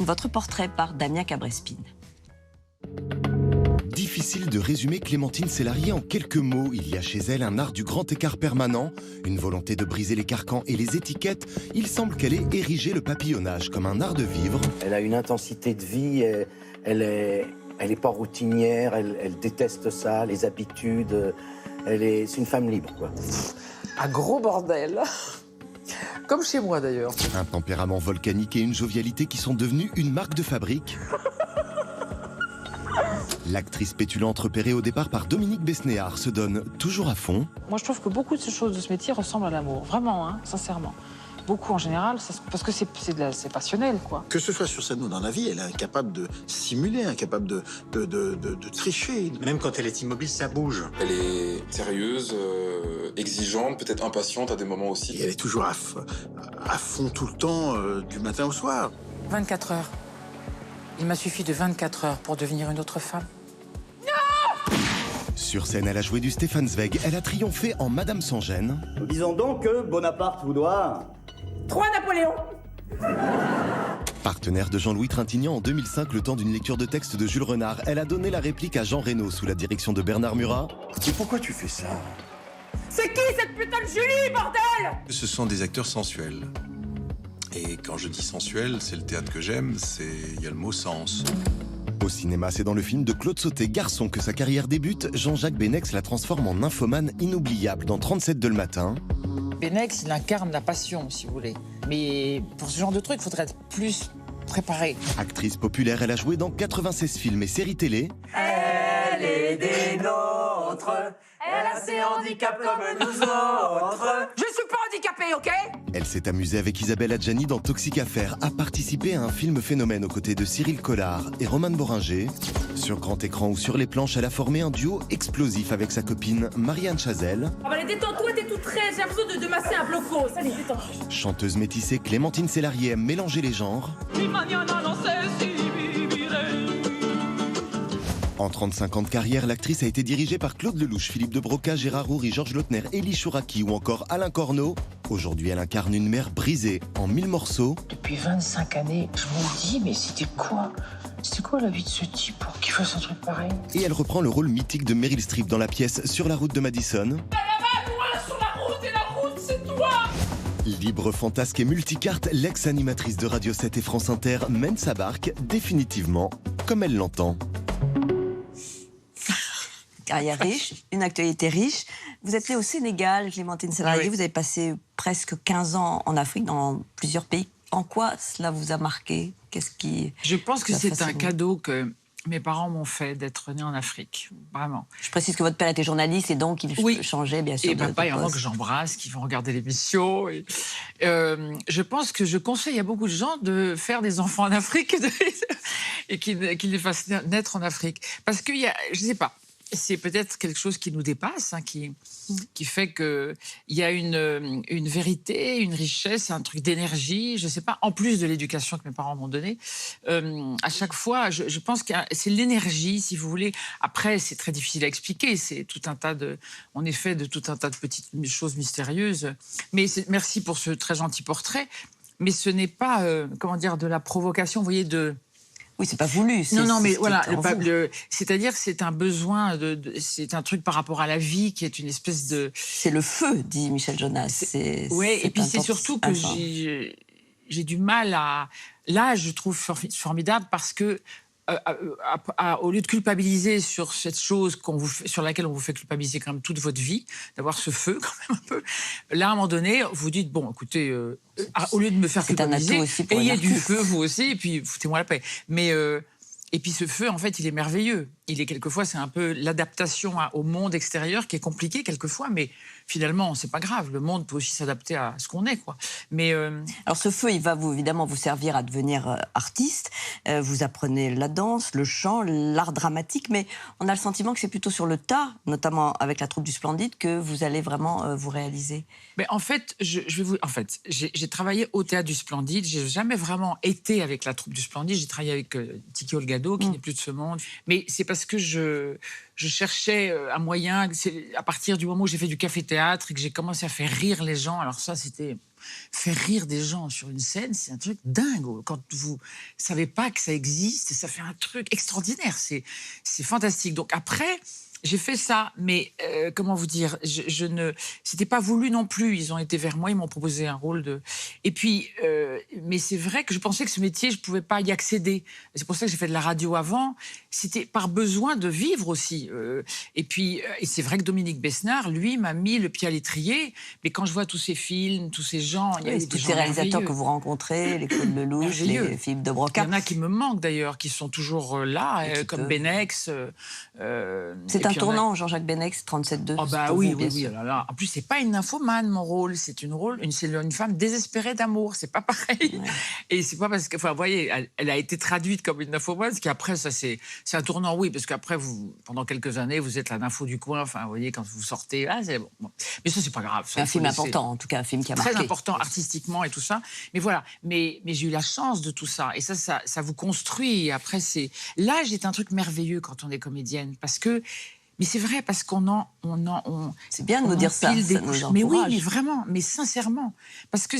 Votre portrait par Damien Cabrespine. Difficile de résumer Clémentine Célarié en quelques mots. Il y a chez elle un art du grand écart permanent, une volonté de briser les carcans et les étiquettes. Il semble qu'elle ait érigé le papillonnage comme un art de vivre. Elle a une intensité de vie, elle est pas routinière, elle déteste ça, les habitudes. C'est une femme libre, quoi. Un gros bordel. Comme chez moi, d'ailleurs. Un tempérament volcanique et une jovialité qui sont devenus une marque de fabrique. L'actrice pétulante repérée au départ par Dominique Besnéard se donne toujours à fond. Moi, je trouve que beaucoup de choses de ce métier ressemblent à l'amour. Vraiment, hein, sincèrement. Beaucoup en général, parce que c'est passionnel, quoi. Que ce soit sur scène ou dans la vie, elle est incapable de simuler, incapable de tricher. Même quand elle est immobile, ça bouge. Elle est sérieuse, exigeante, peut-être impatiente à des moments aussi. Et elle est toujours à fond tout le temps, du matin au soir. 24 heures. Il m'a suffi de 24 heures pour devenir une autre femme. Sur scène, elle a joué du Stéphane Zweig. Elle a triomphé en Madame sans gêne. Nous disons donc que Bonaparte vous doit... 3 Napoléon. Partenaire de Jean-Louis Trintignant en 2005, le temps d'une lecture de texte de Jules Renard, elle a donné la réplique à Jean Reno sous la direction de Bernard Murat. Et pourquoi tu fais ça? C'est qui cette putain de Julie, bordel? Ce sont des acteurs sensuels. Et quand je dis sensuel, c'est le théâtre que j'aime, il y a le mot sens. Au cinéma, c'est dans le film de Claude Sautet, Garçon, que sa carrière débute. Jean-Jacques Benex la transforme en nymphomane inoubliable dans 37 de le matin. Benex, il incarne la passion, si vous voulez. Mais pour ce genre de truc, il faudrait être plus préparé. Actrice populaire, elle a joué dans 96 films et séries télé. Elle est des nôtres. Elle a ses handicaps comme nous autres. Je ne suis pas handicapée, ok? Elle s'est amusée avec Isabelle Adjani dans Toxic Affaire, a participé à un film phénomène aux côtés de Cyril Collard et Romane Boringer. Sur grand écran ou sur les planches, elle a formé un duo explosif avec sa copine Marianne Chazelle. Ah bah les détends-toi, t'es toute très... J'ai besoin de masser un bloco. Ça, les détends. Chanteuse métissée, Clémentine Célarié aime mélanger les genres. En 35 ans de carrière, l'actrice a été dirigée par Claude Lelouch, Philippe de Broca, Gérard Houry, Georges Lautner, Élie Chouraki ou encore Alain Corneau. Aujourd'hui, elle incarne une mère brisée en 1000 morceaux. Depuis 25 années, je me dis, mais c'était quoi la vie de ce type pour qu'il fasse un truc pareil? Et elle reprend le rôle mythique de Meryl Streep dans la pièce Sur la route de Madison. Moi, sur la route, et la route, c'est toi. Libre, fantasque et multicarte, l'ex-animatrice de Radio 7 et France Inter mène sa barque définitivement comme elle l'entend. Carrière riche, une actualité riche. Vous êtes née au Sénégal, Clémentine Célarié. Oui. Vous avez passé presque 15 ans en Afrique, dans plusieurs pays. En quoi cela vous a marqué? Qu'est-ce qui... Je pense que Ça c'est fascine. un cadeau que mes parents m'ont fait d'être née en Afrique. Vraiment. Je précise que votre père était journaliste et donc il Oui. changeait bien sûr Et de papa et maman poste. que j'embrasse, qui vont regarder l'émission. Je pense que je conseille à beaucoup de gens de faire des enfants en Afrique et qu'ils les fassent naître en Afrique. Parce qu'il y a, je ne sais pas, c'est peut-être quelque chose qui nous dépasse, hein, qui fait qu'il y a une vérité, une richesse, un truc d'énergie, je ne sais pas, en plus de l'éducation que mes parents m'ont donnée. À chaque fois, je pense que c'est l'énergie, si vous voulez. Après, c'est très difficile à expliquer. C'est tout un tas on est fait de tout un tas de petites choses mystérieuses. Mais merci pour ce très gentil portrait. Mais ce n'est pas, de la provocation, vous voyez, Oui, c'est pas voulu. Non, mais voilà, vous. c'est-à-dire que c'est un besoin, c'est un truc par rapport à la vie qui est une espèce de... C'est le feu, dit Michel Jonas. Oui, et puis c'est surtout que j'ai du mal à... Là, je trouve formidable parce que au lieu de culpabiliser sur cette chose sur laquelle on vous fait culpabiliser quand même toute votre vie, d'avoir ce feu quand même un peu, là, à un moment donné, vous dites, bon, écoutez, au lieu de me faire culpabiliser, ayez du feu, vous aussi, et puis foutez-moi la paix. Mais... et puis ce feu, en fait, il est merveilleux. Il est quelquefois, c'est un peu l'adaptation au monde extérieur qui est compliqué quelquefois, mais finalement, c'est pas grave. Le monde peut aussi s'adapter à ce qu'on est, quoi. Mais alors ce feu, il va évidemment vous servir à devenir artiste. Vous apprenez la danse, le chant, l'art dramatique, mais on a le sentiment que c'est plutôt sur le tas, notamment avec la troupe du Splendide, que vous allez vraiment vous réaliser. Mais en fait, j'ai travaillé au Théâtre du Splendide. J'ai jamais vraiment été avec la troupe du Splendide. J'ai travaillé avec Tiki Olgado Jadot, qui n'est plus de ce monde. Mais c'est parce que je cherchais un moyen, c'est à partir du moment où j'ai fait du café-théâtre et que j'ai commencé à faire rire les gens. Alors ça, c'était... Faire rire des gens sur une scène, c'est un truc dingue. Quand vous savez pas que ça existe, ça fait un truc extraordinaire. C'est fantastique. Donc après... J'ai fait ça, mais comment vous dire, je ne, c'était pas voulu non plus. Ils ont été vers moi, ils m'ont proposé un rôle de. Et puis, mais c'est vrai que je pensais que ce métier, je pouvais pas y accéder. C'est pour ça que j'ai fait de la radio avant. C'était par besoin de vivre aussi. Et puis, et c'est vrai que Dominique Besnard, lui, m'a mis le pied à l'étrier. Mais quand je vois tous ces films, tous ces gens, il y a tous ces réalisateurs que vous rencontrez, les Claude Lelouch, les Philippe de Broca. Il y en a qui me manquent d'ailleurs, qui sont toujours là, comme Benex. C'est un tournant, Jean-Jacques Benex, 37.2. Oh bah oui. Oh là là. En plus, c'est pas une nymphomane, mon rôle. C'est une femme désespérée d'amour. C'est pas pareil. Ouais. Et c'est pas parce que, enfin, vous voyez, elle a été traduite comme une nymphomane, ce qui après, ça c'est un tournant, oui, parce qu'après, pendant quelques années, vous êtes la nympho du coin. Enfin, vous voyez, quand vous sortez, c'est bon. Mais ça, c'est pas grave. C'est un film important, en tout cas, un film qui a marqué. Très important artistiquement et tout ça. Mais voilà. Mais j'ai eu la chance de tout ça. Et ça vous construit. Et après, l'âge est un truc merveilleux quand on est comédienne, parce que. Mais c'est vrai, parce c'est bien de nous dire ça, ça nous encourage. Mais oui, mais vraiment, mais sincèrement. Parce que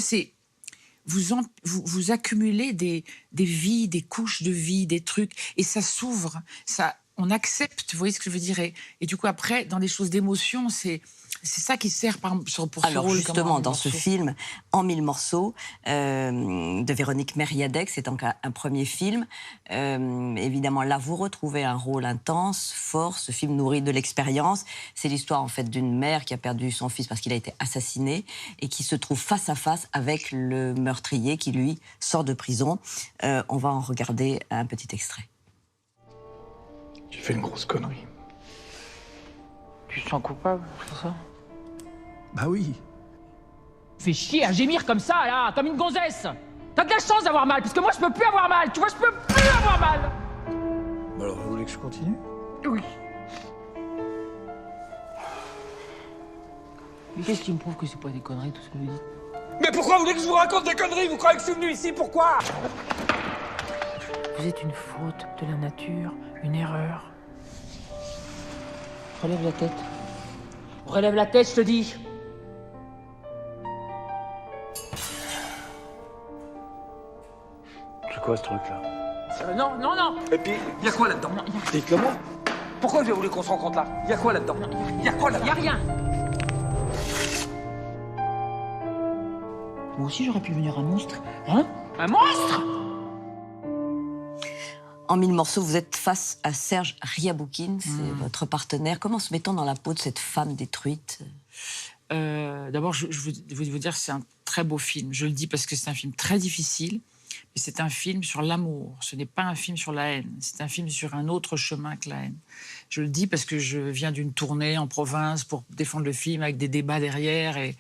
vous accumulez des vies, des couches de vie, des trucs, et ça s'ouvre, on accepte, vous voyez ce que je veux dire, et du coup, après, dans des choses d'émotion, c'est ça qui sert pour ce rôle. Alors justement, dans ce film, En 1000 morceaux, de Véronique Mériadec, c'est donc un premier film. Évidemment, là, vous retrouvez un rôle intense, fort. Ce film nourri de l'expérience. C'est l'histoire, en fait, d'une mère qui a perdu son fils parce qu'il a été assassiné et qui se trouve face à face avec le meurtrier qui, lui, sort de prison. On va en regarder un petit extrait. J'ai fait une grosse connerie. Tu te sens coupable, c'est ça? Bah oui. Fais chier à gémir comme ça, là, comme une gonzesse. T'as de la chance d'avoir mal, parce que moi, je peux plus avoir mal. Tu vois, je peux plus avoir mal. Bah alors, vous voulez que je continue? Oui. Mais qu'est-ce qui me prouve que c'est pas des conneries, tout ce que vous dites? Mais pourquoi vous voulez que je vous raconte des conneries? Vous croyez que je suis venu ici? Pourquoi? Vous êtes une faute de la nature, une erreur. Relève la tête. Relève la tête, je te dis. C'est quoi ce truc-là? Non. Et puis, Y a quoi là-dedans? dites-le moi. Pourquoi j'ai voulu qu'on se rencontre là? Y a quoi là-dedans? Y a quoi là-dedans? Y a rien. Moi aussi, j'aurais pu devenir un monstre. Hein? Un monstre? En 1000 morceaux, vous êtes face à Serge Riaboukine, c'est votre partenaire. Comment se met-on dans la peau de cette femme détruite? D'abord, je veux vous dire, c'est un très beau film. Je le dis parce que c'est un film très difficile, mais c'est un film sur l'amour. Ce n'est pas un film sur la haine. C'est un film sur un autre chemin que la haine. Je le dis parce que je viens d'une tournée en province pour défendre le film avec des débats derrière, et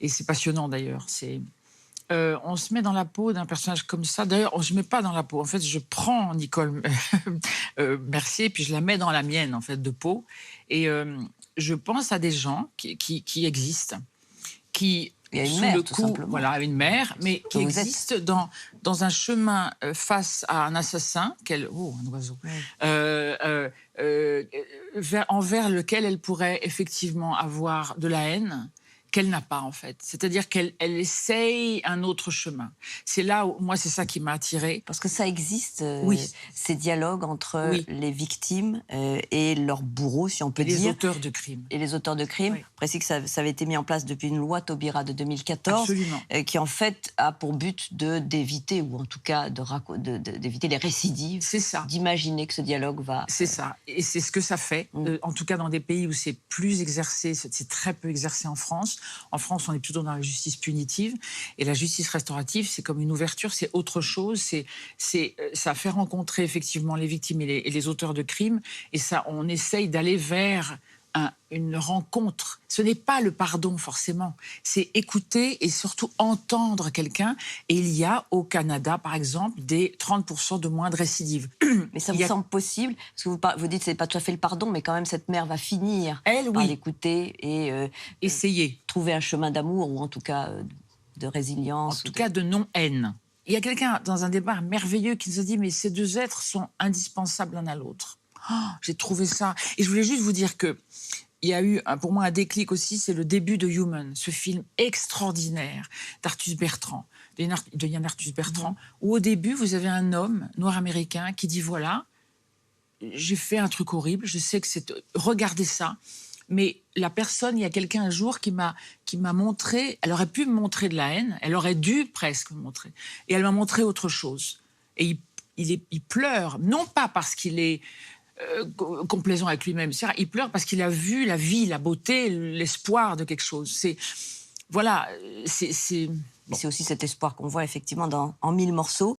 c'est passionnant d'ailleurs. On se met dans la peau d'un personnage comme ça. D'ailleurs, on ne se met pas dans la peau. En fait, je prends Nicole Mercier, puis je la mets dans la mienne, en fait, de peau. Et je pense à des gens qui existent, qui, il y a une sous mère, le tout coup, simplement. voilà, une mère, mais qui vous existe dans un chemin face à un assassin, un oiseau, envers lequel elle pourrait effectivement avoir de la haine, qu'elle n'a pas, en fait. C'est-à-dire qu'elle essaye un autre chemin. C'est là où, moi, c'est ça qui m'a attirée. Parce que ça existe, oui. Ces dialogues entre les victimes et leurs bourreaux, si on peut dire. Les auteurs de crimes. Et les auteurs de crimes. Oui. Précis que ça avait été mis en place depuis une loi Taubira de 2014. Absolument. Qui, en fait, a pour but d'éviter, ou en tout cas d'éviter les récidives. C'est ça. D'imaginer que ce dialogue va... C'est ça. Et c'est ce que ça fait. En tout cas, dans des pays où c'est plus exercé, c'est très peu exercé en France. En France, on est plutôt dans la justice punitive. Et la justice restaurative, c'est comme une ouverture, c'est autre chose. Ça fait rencontrer effectivement les victimes et les auteurs de crimes. Et ça, on essaye d'aller vers une rencontre. Ce n'est pas le pardon, forcément. C'est écouter et surtout entendre quelqu'un. Et il y a au Canada, par exemple, des 30% de moins de récidives. Mais ça vous semble possible? Parce que vous dites que ce n'est pas tout à fait le pardon, mais quand même, cette mère va finir par l'écouter et essayer. Trouver un chemin d'amour, ou en tout cas de résilience. En tout cas de non-haine. Il y a quelqu'un dans un débat merveilleux qui nous a dit mais ces deux êtres sont indispensables l'un à l'autre. Oh, j'ai trouvé ça. Et je voulais juste vous dire que il y a eu pour moi un déclic aussi, c'est le début de Human, ce film extraordinaire d'Arthus Bertrand, de Yann Arthus Bertrand, où au début vous avez un homme noir américain qui dit voilà, j'ai fait un truc horrible, je sais que c'est... Regardez ça. Mais la personne, il y a quelqu'un un jour qui m'a montré, elle aurait pu me montrer de la haine, elle aurait dû presque me montrer, et elle m'a montré autre chose. Et il pleure, non pas parce qu'il est complaisant avec lui-même, il pleure parce qu'il a vu la vie, la beauté, l'espoir de quelque chose. C'est aussi cet espoir qu'on voit effectivement en 1000 morceaux.